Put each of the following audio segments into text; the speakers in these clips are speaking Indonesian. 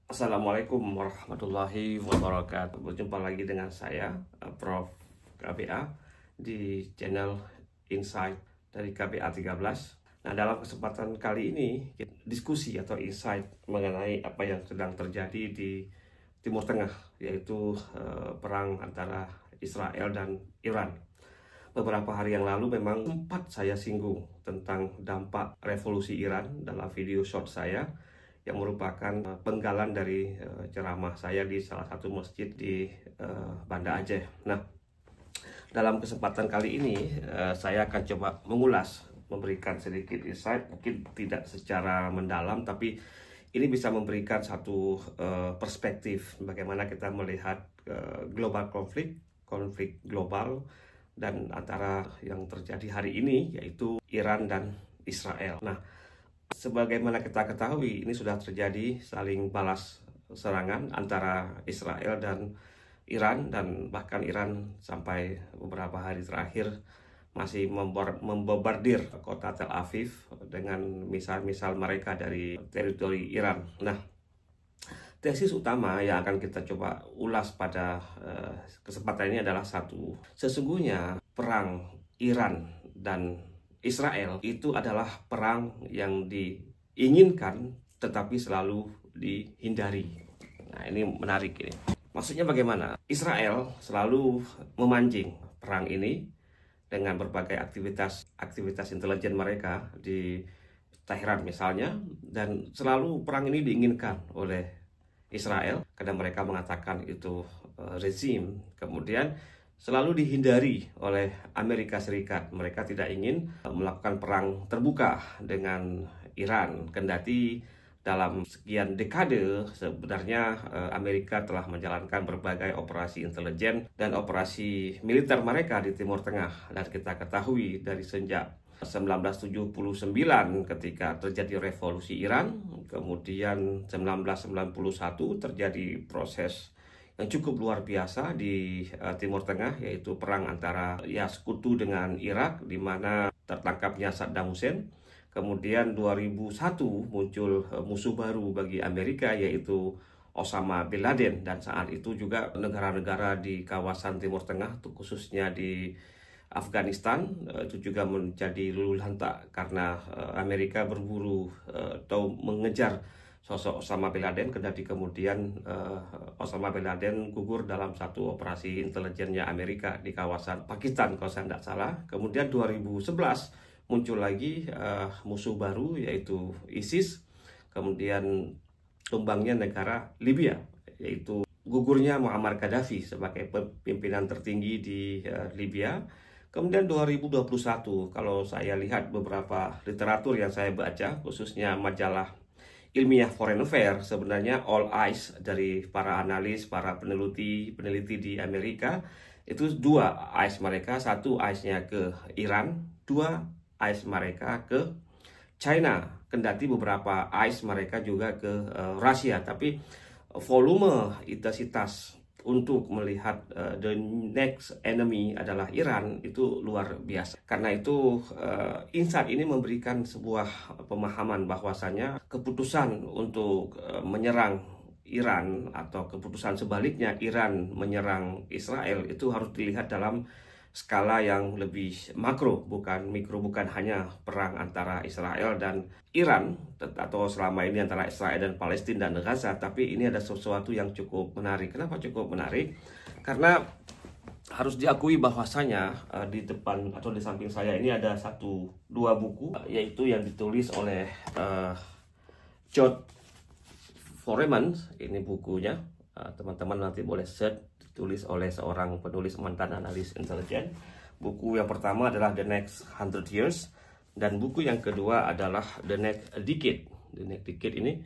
Assalamualaikum warahmatullahi wabarakatuh. Berjumpa lagi dengan saya, Prof. KBA, di channel Insight dari KBA 13. Nah, dalam kesempatan kali ini, diskusi atau insight mengenai apa yang sedang terjadi di Timur Tengah, yaitu perang antara Israel dan Iran. Beberapa hari yang lalu memang sempat saya singgung tentang dampak revolusi Iran dalam video short saya, yang merupakan penggalan dari ceramah saya di salah satu masjid di Banda Aceh. Nah, dalam kesempatan kali ini saya akan coba mengulas, memberikan sedikit insight, mungkin tidak secara mendalam, tapi ini bisa memberikan satu perspektif bagaimana kita melihat global konflik global dan antara yang terjadi hari ini, yaitu Iran dan Israel. Nah, sebagaimana kita ketahui, ini sudah terjadi saling balas serangan antara Israel dan Iran, dan bahkan Iran sampai beberapa hari terakhir masih membombardir kota Tel Aviv dengan misal-misal mereka dari teritori Iran. Nah, tesis utama yang akan kita coba ulas pada kesempatan ini adalah satu. Sesungguhnya perang Iran dan Israel itu adalah perang yang diinginkan tetapi selalu dihindari. Nah, ini menarik ini. Maksudnya bagaimana? Israel selalu memancing perang ini dengan berbagai aktivitas intelijen mereka di Tehran misalnya, dan selalu perang ini diinginkan oleh Israel karena mereka mengatakan itu rezim. Kemudian selalu dihindari oleh Amerika Serikat. Mereka tidak ingin melakukan perang terbuka dengan Iran, kendati dalam sekian dekade sebenarnya Amerika telah menjalankan berbagai operasi intelijen dan operasi militer mereka di Timur Tengah. Dan kita ketahui dari sejak 1979 ketika terjadi revolusi Iran, kemudian 1991 terjadi proses yang cukup luar biasa di Timur Tengah, yaitu perang antara sekutu dengan Irak, di mana tertangkapnya Saddam Hussein. Kemudian 2001 muncul musuh baru bagi Amerika, yaitu Osama bin Laden, dan saat itu juga negara-negara di kawasan Timur Tengah, khususnya di Afghanistan, itu juga menjadi luluh lantak karena Amerika berburu atau mengejar sosok Osama bin Laden, kendati kemudian Osama bin Laden gugur dalam satu operasi intelijennya Amerika di kawasan Pakistan kalau saya tidak salah. Kemudian 2011 muncul lagi musuh baru, yaitu ISIS. Kemudian tumbangnya negara Libya, yaitu gugurnya Muammar Gaddafi sebagai pimpinan tertinggi di Libya. Kemudian 2021, kalau saya lihat beberapa literatur yang saya baca, khususnya majalah ilmiah Foreign Affairs, sebenarnya all eyes dari para analis, para peneliti di Amerika, itu dua eyes mereka, satu eyes-nya ke Iran, dua eyes mereka ke China, kendati beberapa eyes mereka juga ke Rusia, tapi volume intensitas untuk melihat the next enemy adalah Iran itu luar biasa. Karena itu insight ini memberikan sebuah pemahaman bahwasanya keputusan untuk menyerang Iran atau keputusan sebaliknya Iran menyerang Israel itu harus dilihat dalam skala yang lebih makro, bukan mikro, bukan hanya perang antara Israel dan Iran atau selama ini antara Israel dan Palestina dan Gaza, tapi ini ada sesuatu yang cukup menarik. Kenapa cukup menarik? Karena harus diakui bahwasanya di depan atau di samping saya ini ada dua buku, yaitu yang ditulis oleh George Foreman. Ini bukunya, teman-teman nanti boleh search, ditulis oleh seorang penulis mantan analis intelijen. Buku yang pertama adalah The Next 100 Years, dan buku yang kedua adalah The Next Decade. The Next Decade ini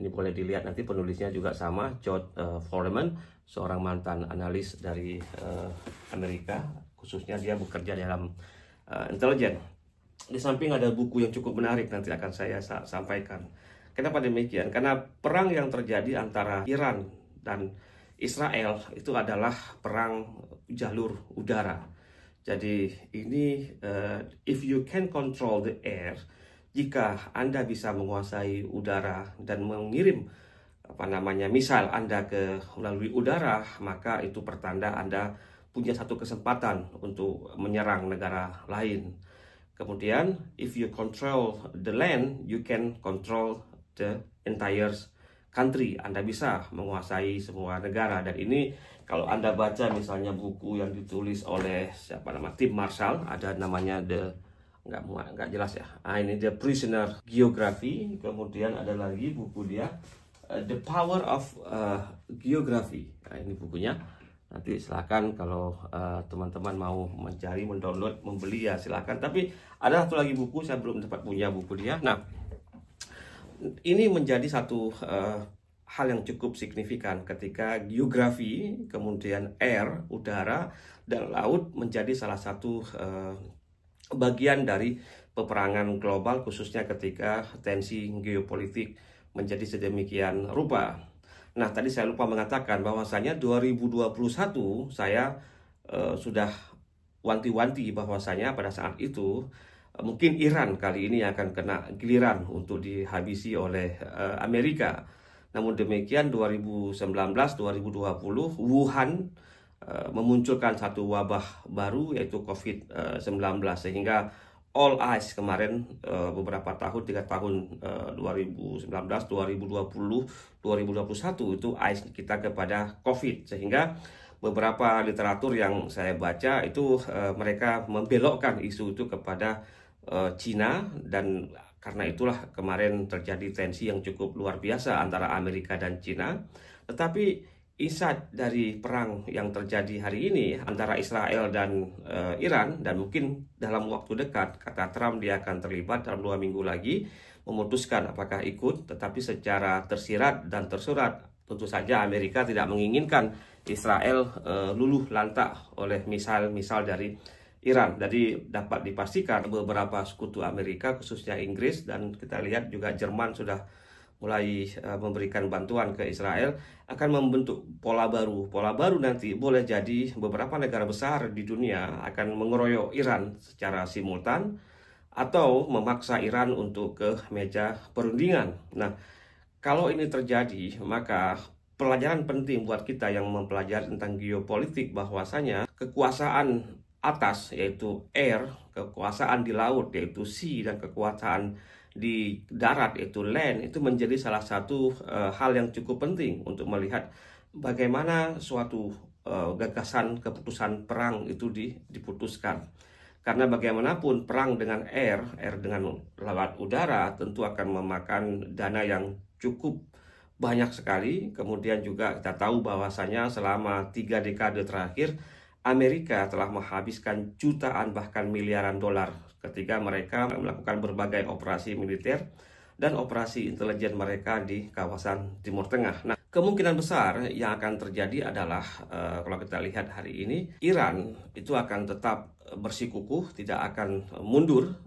boleh dilihat nanti, penulisnya juga sama, George Foreman, seorang mantan analis dari Amerika, khususnya dia bekerja dalam intelijen. Di samping ada buku yang cukup menarik, nanti akan saya sampaikan. Kenapa demikian? Karena perang yang terjadi antara Iran dan Israel itu adalah perang jalur udara. Jadi ini if you can control the air, jika Anda bisa menguasai udara dan mengirim misal Anda melalui udara, maka itu pertanda Anda punya satu kesempatan untuk menyerang negara lain. Kemudian, if you control the land, you can control the entire country. Anda bisa menguasai semua negara. Dan ini kalau Anda baca misalnya buku yang ditulis oleh Tim Marshall, ada namanya nggak jelas ya. Ini The Prisoner Geography. Kemudian ada lagi buku dia The Power of Geography. Nah, ini bukunya. Nanti silakan kalau teman-teman mau mencari, mendownload, membeli ya silakan. Tapi ada satu lagi buku, saya belum dapat punya buku dia. Nah, ini menjadi satu hal yang cukup signifikan ketika geografi, kemudian air, udara, dan laut menjadi salah satu bagian dari peperangan global, khususnya ketika tensi geopolitik menjadi sedemikian rupa. Nah, tadi saya lupa mengatakan bahwasanya 2021 saya sudah wanti-wanti bahwasanya pada saat itu mungkin Iran kali ini akan kena giliran untuk dihabisi oleh Amerika. Namun demikian 2019-2020 Wuhan memunculkan satu wabah baru yaitu COVID-19, sehingga all eyes kemarin beberapa tahun, 3 tahun 2019, 2020, 2021 itu eyes kita kepada COVID, sehingga beberapa literatur yang saya baca itu mereka membelokkan isu itu kepada Cina, dan karena itulah kemarin terjadi tensi yang cukup luar biasa antara Amerika dan Cina. Tetapi insight dari perang yang terjadi hari ini antara Israel dan Iran, dan mungkin dalam waktu dekat, kata Trump, dia akan terlibat dalam 2 minggu lagi, memutuskan apakah ikut, tetapi secara tersirat dan tersurat tentu saja Amerika tidak menginginkan Israel luluh lantak oleh misal dari Iran. Jadi dapat dipastikan beberapa sekutu Amerika, khususnya Inggris, dan kita lihat juga Jerman sudah mulai memberikan bantuan ke Israel, akan membentuk pola baru. Pola baru nanti boleh jadi beberapa negara besar di dunia akan mengeroyok Iran secara simultan atau memaksa Iran untuk ke meja perundingan. Nah, kalau ini terjadi, maka pelajaran penting buat kita yang mempelajari tentang geopolitik bahwasanya kekuasaan atas yaitu air, kekuasaan di laut yaitu sea, dan kekuasaan di darat yaitu land itu menjadi salah satu hal yang cukup penting untuk melihat bagaimana suatu gagasan keputusan perang itu diputuskan. Karena bagaimanapun perang dengan air dengan lewat udara tentu akan memakan dana yang cukup banyak sekali. Kemudian juga kita tahu bahwasanya selama 3 dekade terakhir Amerika telah menghabiskan jutaan bahkan miliaran dolar ketika mereka melakukan berbagai operasi militer dan operasi intelijen mereka di kawasan Timur Tengah. Nah, kemungkinan besar yang akan terjadi adalah kalau kita lihat hari ini, Iran itu akan tetap bersikukuh, tidak akan mundur.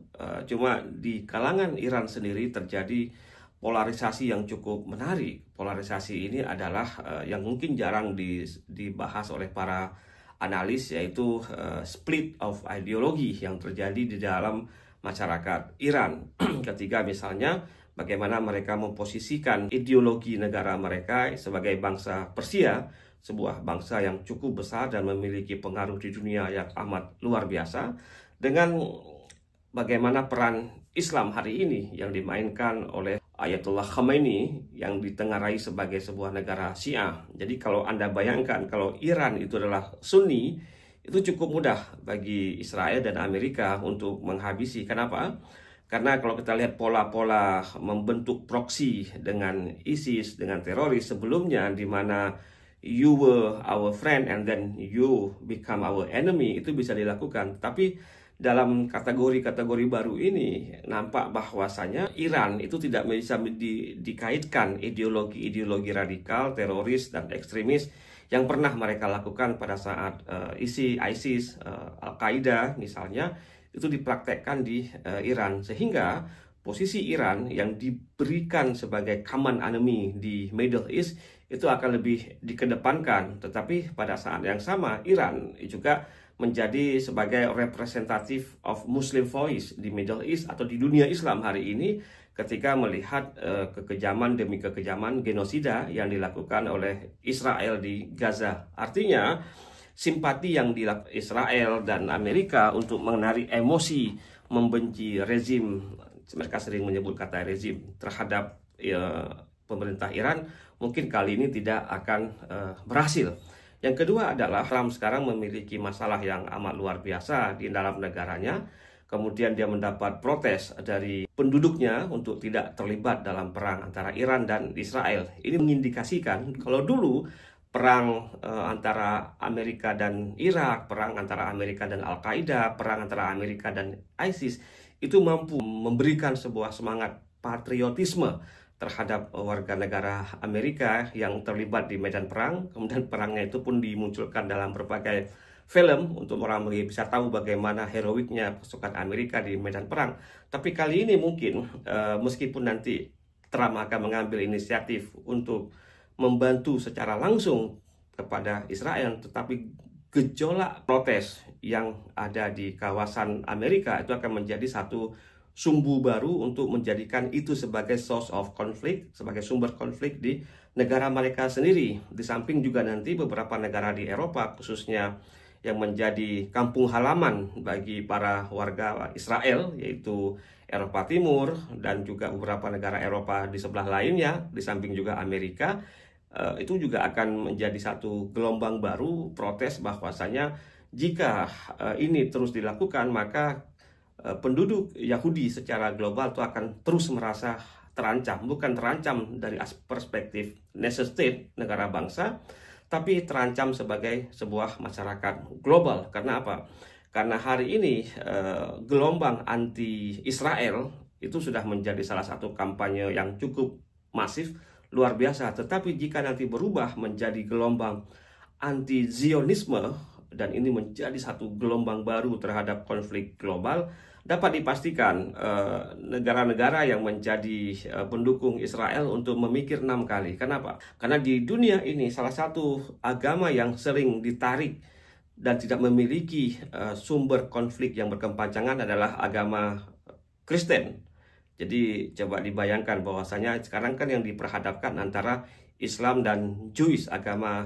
Cuma di kalangan Iran sendiri terjadi polarisasi yang cukup menarik. Polarisasi ini adalah yang mungkin jarang dibahas oleh para analis, yaitu split of ideologi yang terjadi di dalam masyarakat Iran ketika misalnya bagaimana mereka memposisikan ideologi negara mereka sebagai bangsa Persia, sebuah bangsa yang cukup besar dan memiliki pengaruh di dunia yang amat luar biasa, dengan bagaimana peran Islam hari ini yang dimainkan oleh Ayatollah Khamenei yang ditengarai sebagai sebuah negara Syiah. Jadi kalau Anda bayangkan kalau Iran itu adalah Sunni, itu cukup mudah bagi Israel dan Amerika untuk menghabisi. Kenapa? Karena kalau kita lihat pola-pola membentuk proksi dengan ISIS, dengan teroris sebelumnya, di mana you were our friend and then you become our enemy, itu bisa dilakukan. Tapi dalam kategori-kategori baru ini nampak bahwasanya Iran itu tidak bisa dikaitkan ideologi-ideologi radikal, teroris, dan ekstremis yang pernah mereka lakukan pada saat ISIS, Al-Qaeda misalnya, itu dipraktekkan di Iran. Sehingga posisi Iran yang diberikan sebagai common enemy di Middle East itu akan lebih dikedepankan. Tetapi pada saat yang sama Iran juga menjadi sebagai representatif of Muslim voice di Middle East atau di dunia Islam hari ini, ketika melihat kekejaman demi kekejaman genosida yang dilakukan oleh Israel di Gaza. Artinya simpati yang dilakukan Israel dan Amerika untuk menarik emosi membenci rezim, mereka sering menyebut kata rezim, terhadap pemerintah Iran, mungkin kali ini tidak akan berhasil. Yang kedua adalah Trump sekarang memiliki masalah yang amat luar biasa di dalam negaranya. Kemudian dia mendapat protes dari penduduknya untuk tidak terlibat dalam perang antara Iran dan Israel. Ini mengindikasikan kalau dulu perang antara Amerika dan Irak, perang antara Amerika dan Al-Qaeda, perang antara Amerika dan ISIS, itu mampu memberikan sebuah semangat patriotisme terhadap warga negara Amerika yang terlibat di medan perang. Kemudian perangnya itu pun dimunculkan dalam berbagai film untuk orang bisa tahu bagaimana heroiknya pasukan Amerika di medan perang. Tapi kali ini mungkin meskipun nanti Trump akan mengambil inisiatif untuk membantu secara langsung kepada Israel, tetapi gejolak protes yang ada di kawasan Amerika itu akan menjadi satu sumbu baru untuk menjadikan itu sebagai source of conflict, sebagai sumber konflik di negara mereka sendiri. Di samping juga nanti beberapa negara di Eropa, khususnya yang menjadi kampung halaman bagi para warga Israel, yaitu Eropa Timur dan juga beberapa negara Eropa di sebelah lainnya, di samping juga Amerika, itu juga akan menjadi satu gelombang baru protes bahwasanya jika ini terus dilakukan, maka penduduk Yahudi secara global itu akan terus merasa terancam. Bukan terancam dari perspektif nation state, negara bangsa, tapi terancam sebagai sebuah masyarakat global. Karena apa? Karena hari ini gelombang anti-Israel itu sudah menjadi salah satu kampanye yang cukup masif, luar biasa. Tetapi jika nanti berubah menjadi gelombang anti-Zionisme, dan ini menjadi satu gelombang baru terhadap konflik global, dapat dipastikan negara-negara yang menjadi pendukung Israel untuk memikir 6 kali. Kenapa? Karena di dunia ini salah satu agama yang sering ditarik dan tidak memiliki sumber konflik yang berkepanjangan adalah agama Kristen. Jadi coba dibayangkan bahwasanya sekarang kan yang diperhadapkan antara Islam dan Jewish, agama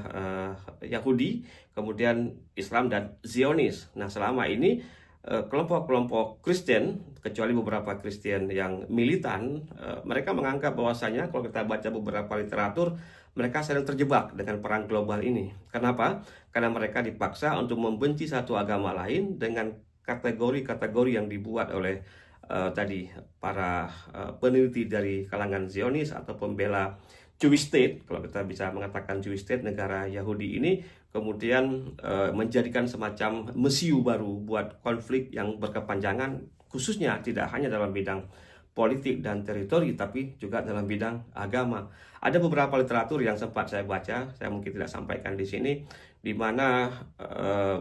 Yahudi, kemudian Islam dan Zionis. Nah, selama ini kelompok-kelompok Kristen, kecuali beberapa Kristen yang militan, mereka menganggap bahwasanya kalau kita baca beberapa literatur, mereka sedang terjebak dengan perang global ini. Kenapa? Karena mereka dipaksa untuk membenci satu agama lain dengan kategori-kategori yang dibuat oleh tadi para peneliti dari kalangan Zionis atau pembela Jewish State, kalau kita bisa mengatakan Jewish State, negara Yahudi ini, kemudian menjadikan semacam mesiu baru buat konflik yang berkepanjangan, khususnya tidak hanya dalam bidang politik dan teritori, tapi juga dalam bidang agama. Ada beberapa literatur yang sempat saya baca, saya mungkin tidak sampaikan di sini, di mana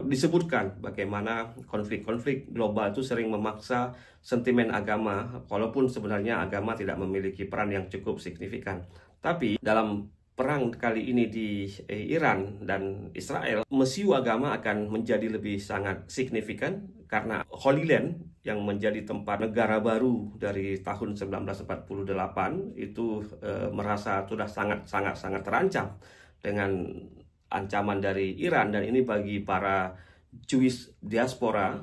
disebutkan bagaimana konflik-konflik global itu sering memaksa sentimen agama, walaupun sebenarnya agama tidak memiliki peran yang cukup signifikan. Tapi dalam perang kali ini di Iran dan Israel, mesiu agama akan menjadi lebih sangat signifikan karena Holy Land yang menjadi tempat negara baru dari tahun 1948 itu merasa sudah sangat terancam dengan ancaman dari Iran, dan ini bagi para Jewish diaspora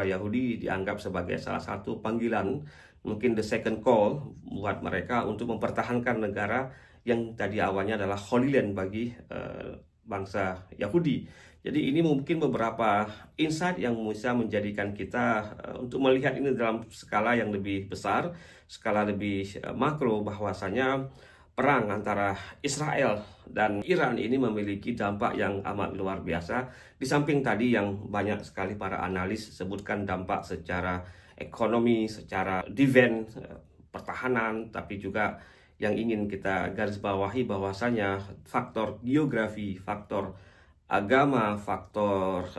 Yahudi dianggap sebagai salah satu panggilan, mungkin the second call buat mereka untuk mempertahankan negara yang tadi awalnya adalah Holy Land bagi bangsa Yahudi. Jadi ini mungkin beberapa insight yang bisa menjadikan kita untuk melihat ini dalam skala yang lebih besar, skala lebih makro, bahwasanya perang antara Israel dan Iran ini memiliki dampak yang amat luar biasa. Di samping tadi yang banyak sekali para analis sebutkan dampak secara ekonomi, secara defense, pertahanan, tapi juga yang ingin kita garis bawahi bahwasanya faktor geografi, faktor agama, faktor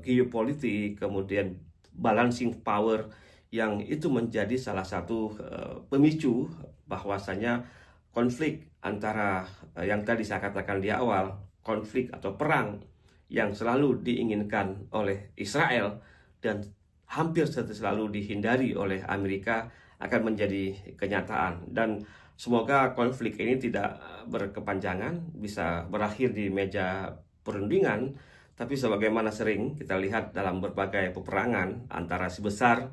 geopolitik, kemudian balancing power, yang itu menjadi salah satu pemicu bahwasanya konflik antara yang tadi saya katakan di awal, konflik atau perang yang selalu diinginkan oleh Israel dan hampir selalu dihindari oleh Amerika, akan menjadi kenyataan. Dan semoga konflik ini tidak berkepanjangan, bisa berakhir di meja perundingan. Tapi sebagaimana sering kita lihat dalam berbagai peperangan antara si besar,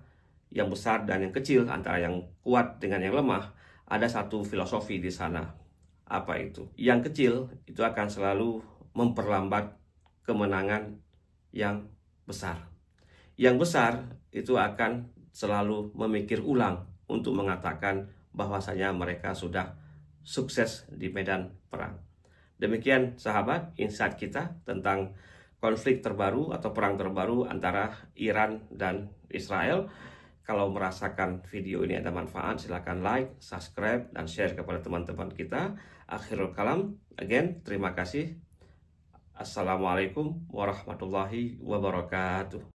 yang besar dan yang kecil, antara yang kuat dengan yang lemah, ada satu filosofi di sana. Apa itu? Yang kecil itu akan selalu memperlambat kemenangan yang besar. Yang besar itu akan selalu memikir ulang untuk mengatakan bahwasanya mereka sudah sukses di medan perang. Demikian sahabat, insight kita tentang konflik terbaru atau perang terbaru antara Iran dan Israel. Kalau merasakan video ini ada manfaat, silakan like, subscribe, dan share kepada teman-teman kita. Akhirul kalam, again, terima kasih. Assalamualaikum warahmatullahi wabarakatuh.